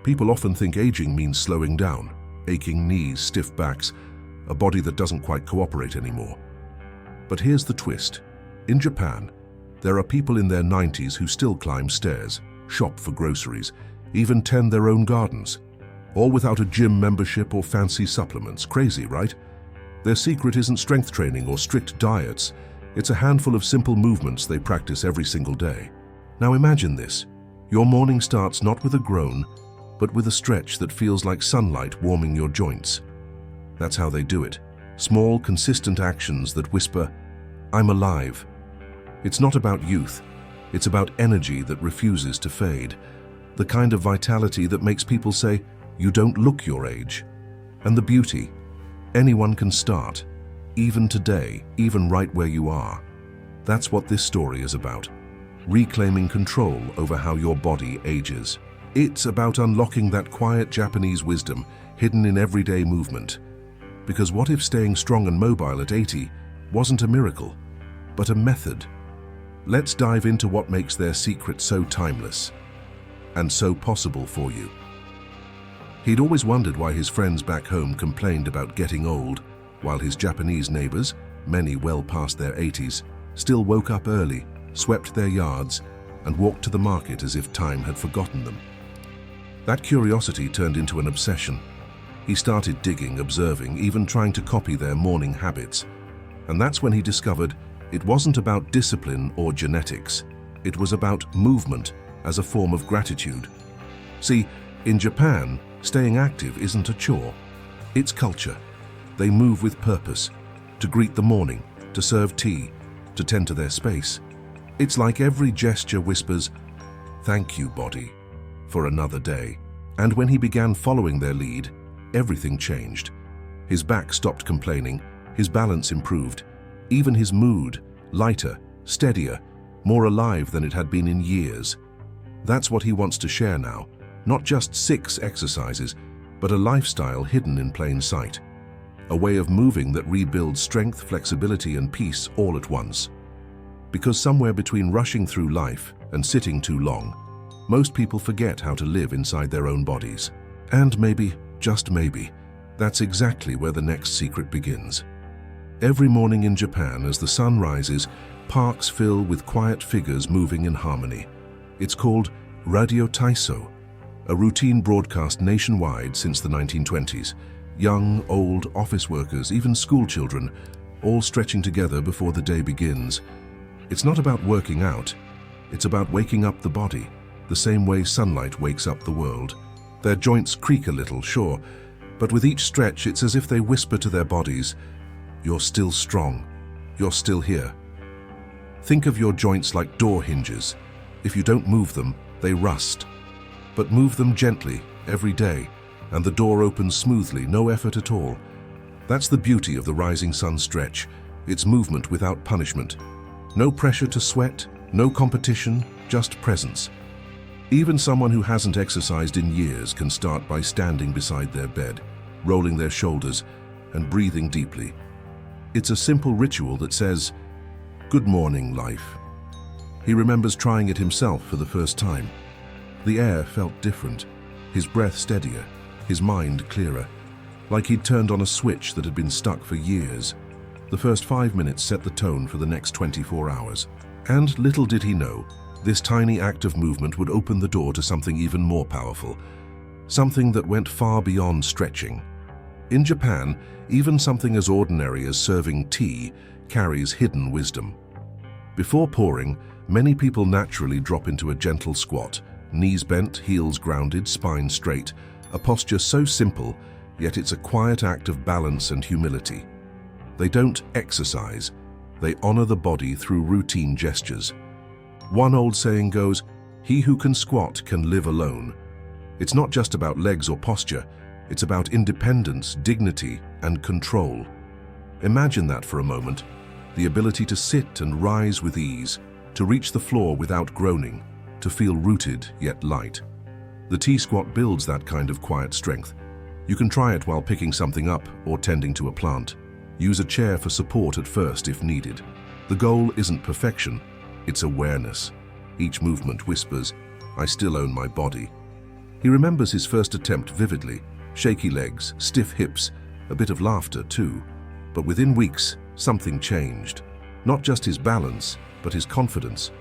People often think aging means slowing down, aching knees, stiff backs, a body that doesn't quite cooperate anymore. But here's the twist. In Japan, there are people in their 90s who still climb stairs, shop for groceries, even tend their own gardens, all without a gym membership or fancy supplements. Crazy, right? Their secret isn't strength training or strict diets. It's a handful of simple movements they practice every single day. Now imagine this. Your morning starts not with a groan, but with a stretch that feels like sunlight warming your joints. That's how they do it. Small, consistent actions that whisper, "I'm alive." It's not about youth. It's about energy that refuses to fade. The kind of vitality that makes people say, "You don't look your age." And the beauty. Anyone can start, even today, even right where you are. That's what this story is about. Reclaiming control over how your body ages. It's about unlocking that quiet Japanese wisdom hidden in everyday movement. Because what if staying strong and mobile at 80 wasn't a miracle, but a method? Let's dive into what makes their secret so timeless and so possible for you. He'd always wondered why his friends back home complained about getting old, while his Japanese neighbors, many well past their 80s, still woke up early, swept their yards, and walked to the market as if time had forgotten them. That curiosity turned into an obsession. He started digging, observing, even trying to copy their morning habits. And that's when he discovered it wasn't about discipline or genetics. It was about movement as a form of gratitude. See, in Japan, staying active isn't a chore. It's culture. They move with purpose, to greet the morning, to serve tea, to tend to their space. It's like every gesture whispers, "Thank you, body," for another day. And when he began following their lead, everything changed. His back stopped complaining, his balance improved, even his mood, lighter, steadier, more alive than it had been in years. That's what he wants to share now. Not just 6 exercises, but a lifestyle hidden in plain sight. A way of moving that rebuilds strength, flexibility, and peace all at once. Because somewhere between rushing through life and sitting too long, most people forget how to live inside their own bodies. And maybe, just maybe, that's exactly where the next secret begins. Every morning in Japan, as the sun rises, parks fill with quiet figures moving in harmony. It's called Radio Taiso, a routine broadcast nationwide since the 1920s. Young, old, office workers, even school children, all stretching together before the day begins. It's not about working out, it's about waking up the body, the same way sunlight wakes up the world. Their joints creak a little, sure, but with each stretch it's as if they whisper to their bodies, "You're still strong, you're still here." Think of your joints like door hinges. If you don't move them, they rust. But move them gently, every day, and the door opens smoothly, no effort at all. That's the beauty of the Rising Sun stretch. It's movement without punishment. No pressure to sweat, no competition, just presence. Even someone who hasn't exercised in years can start by standing beside their bed, rolling their shoulders, and breathing deeply. It's a simple ritual that says, "Good morning, life." He remembers trying it himself for the first time. The air felt different, his breath steadier, his mind clearer, like he'd turned on a switch that had been stuck for years. The first 5 minutes set the tone for the next 24 hours. And little did he know, this tiny act of movement would open the door to something even more powerful, something that went far beyond stretching. In Japan, even something as ordinary as serving tea carries hidden wisdom. Before pouring, many people naturally drop into a gentle squat, knees bent, heels grounded, spine straight, a posture so simple, yet it's a quiet act of balance and humility. They don't exercise, they honor the body through routine gestures. One old saying goes, "He who can squat can live alone." It's not just about legs or posture, it's about independence, dignity, and control. Imagine that for a moment, the ability to sit and rise with ease, to reach the floor without groaning, to feel rooted yet light. The T-squat builds that kind of quiet strength. You can try it while picking something up or tending to a plant. Use a chair for support at first if needed. The goal isn't perfection, it's awareness. Each movement whispers, "I still own my body." He remembers his first attempt vividly, shaky legs, stiff hips, a bit of laughter too. But within weeks, something changed. Not just his balance, but his confidence.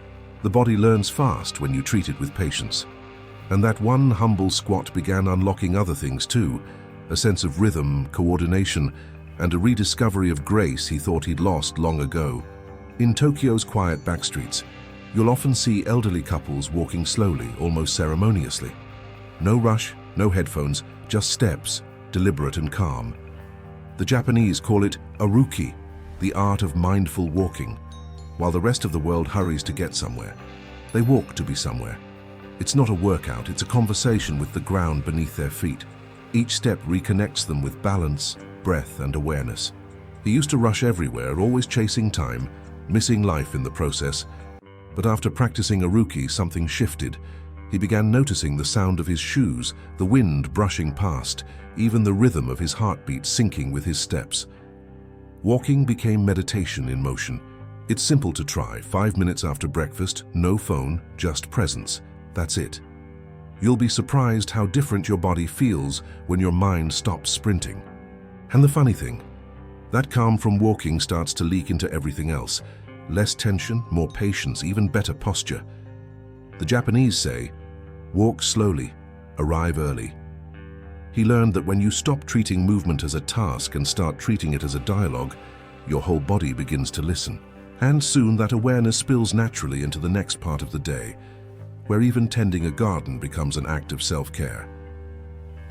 The body learns fast when you treat it with patience. And that one humble squat began unlocking other things too, a sense of rhythm, coordination, and a rediscovery of grace he thought he'd lost long ago. In Tokyo's quiet backstreets, you'll often see elderly couples walking slowly, almost ceremoniously. No rush, no headphones, just steps, deliberate and calm. The Japanese call it aruki, the art of mindful walking. While the rest of the world hurries to get somewhere, they walk to be somewhere. It's not a workout, it's a conversation with the ground beneath their feet. Each step reconnects them with balance, breath, and awareness. He used to rush everywhere, always chasing time, missing life in the process. But after practicing aruki, something shifted. He began noticing the sound of his shoes, the wind brushing past, even the rhythm of his heartbeat syncing with his steps. Walking became meditation in motion. It's simple to try. 5 minutes after breakfast, no phone, just presence. That's it. You'll be surprised how different your body feels when your mind stops sprinting. And the funny thing, that calm from walking starts to leak into everything else. Less tension, more patience, even better posture. The Japanese say, walk slowly, arrive early. He learned that when you stop treating movement as a task and start treating it as a dialogue, your whole body begins to listen. And soon that awareness spills naturally into the next part of the day, where even tending a garden becomes an act of self-care.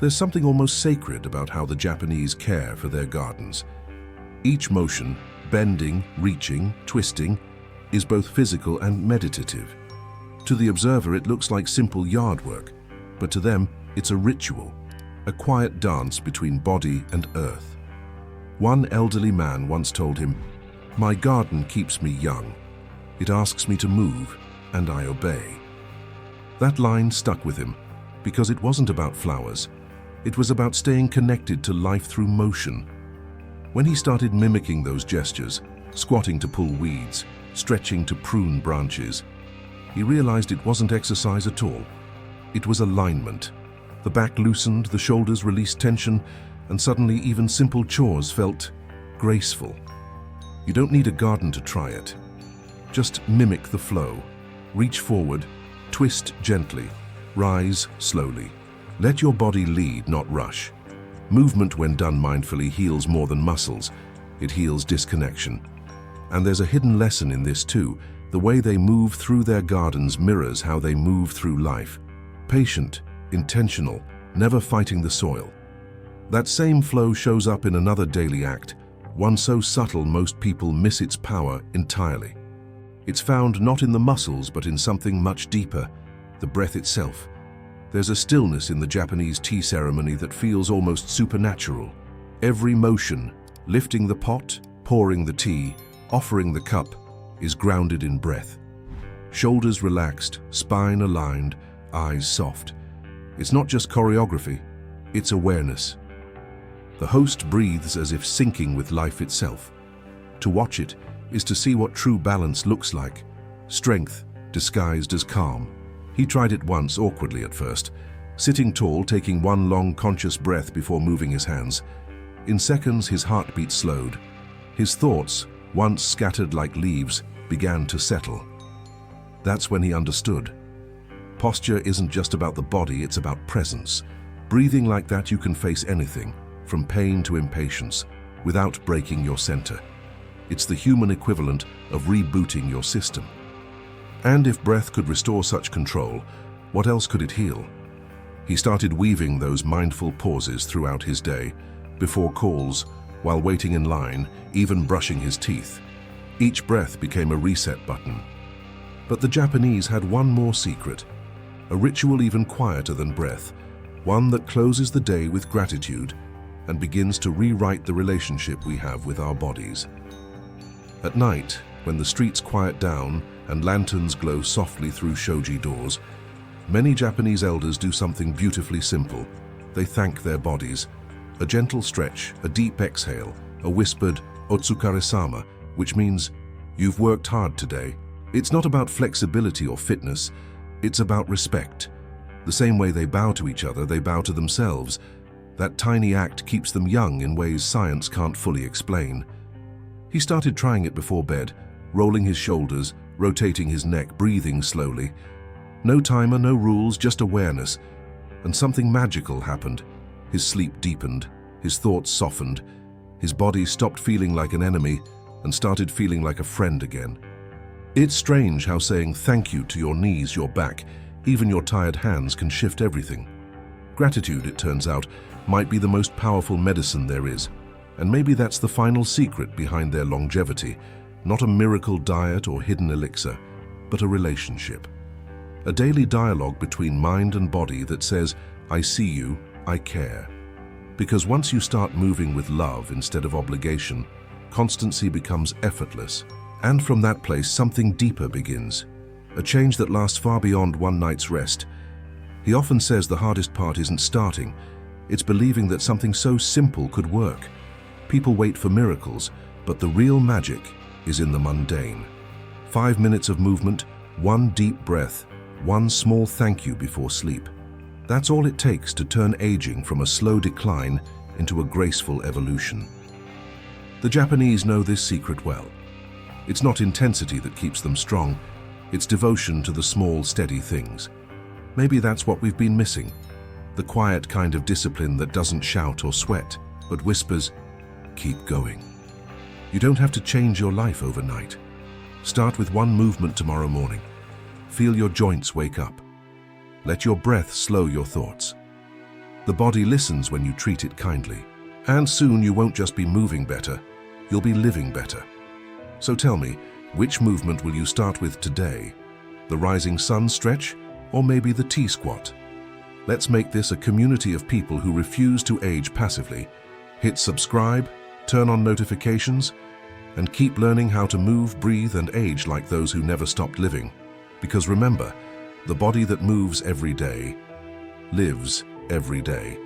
There's something almost sacred about how the Japanese care for their gardens. Each motion, bending, reaching, twisting, is both physical and meditative. To the observer, it looks like simple yard work, but to them, it's a ritual, a quiet dance between body and earth. One elderly man once told him, "My garden keeps me young. It asks me to move, and I obey." That line stuck with him, because it wasn't about flowers. It was about staying connected to life through motion. When he started mimicking those gestures, squatting to pull weeds, stretching to prune branches, he realized it wasn't exercise at all. It was alignment. The back loosened, the shoulders released tension, and suddenly even simple chores felt graceful. You don't need a garden to try it. Just mimic the flow. Reach forward, twist gently, rise slowly. Let your body lead, not rush. Movement, when done mindfully, heals more than muscles. It heals disconnection. And there's a hidden lesson in this too. The way they move through their gardens mirrors how they move through life. Patient, intentional, never fighting the soil. That same flow shows up in another daily act, one so subtle most people miss its power entirely. It's found not in the muscles but in something much deeper, the breath itself. There's a stillness in the Japanese tea ceremony that feels almost supernatural. Every motion, lifting the pot, pouring the tea, offering the cup, is grounded in breath. Shoulders relaxed, spine aligned, eyes soft. It's not just choreography, it's awareness. The host breathes as if syncing with life itself. To watch it is to see what true balance looks like. Strength disguised as calm. He tried it once, awkwardly at first, sitting tall, taking one long conscious breath before moving his hands. In seconds, his heartbeat slowed. His thoughts, once scattered like leaves, began to settle. That's when he understood. Posture isn't just about the body, it's about presence. Breathing like that, you can face anything, from pain to impatience, without breaking your center. It's the human equivalent of rebooting your system. And if breath could restore such control, what else could it heal? He started weaving those mindful pauses throughout his day, before calls, while waiting in line, even brushing his teeth. Each breath became a reset button. But the Japanese had one more secret, a ritual even quieter than breath, one that closes the day with gratitude and begins to rewrite the relationship we have with our bodies. At night, when the streets quiet down and lanterns glow softly through shoji doors, many Japanese elders do something beautifully simple. They thank their bodies. A gentle stretch, a deep exhale, a whispered "Otsukare-sama," which means, "You've worked hard today." It's not about flexibility or fitness, it's about respect. The same way they bow to each other, they bow to themselves. That tiny act keeps them young in ways science can't fully explain. He started trying it before bed, rolling his shoulders, rotating his neck, breathing slowly. No timer, no rules, just awareness. And something magical happened. His sleep deepened, his thoughts softened, his body stopped feeling like an enemy and started feeling like a friend again. It's strange how saying thank you to your knees, your back, even your tired hands can shift everything. Gratitude, it turns out, might be the most powerful medicine there is. And maybe that's the final secret behind their longevity. Not a miracle diet or hidden elixir, but a relationship. A daily dialogue between mind and body that says, I see you, I care. Because once you start moving with love instead of obligation, constancy becomes effortless. And from that place, something deeper begins. A change that lasts far beyond one night's rest. He often says the hardest part isn't starting, it's believing that something so simple could work. People wait for miracles, but the real magic is in the mundane. 5 minutes of movement, one deep breath, one small thank you before sleep. That's all it takes to turn aging from a slow decline into a graceful evolution. The Japanese know this secret well. It's not intensity that keeps them strong, it's devotion to the small, steady things. Maybe that's what we've been missing. The quiet kind of discipline that doesn't shout or sweat, but whispers, keep going. You don't have to change your life overnight. Start with one movement tomorrow morning. Feel your joints wake up. Let your breath slow your thoughts. The body listens when you treat it kindly. And soon you won't just be moving better, you'll be living better. So tell me, which movement will you start with today? The rising sun stretch, or maybe the T-squat? Let's make this a community of people who refuse to age passively. Hit subscribe, turn on notifications, and keep learning how to move, breathe, and age like those who never stopped living. Because remember, the body that moves every day lives every day.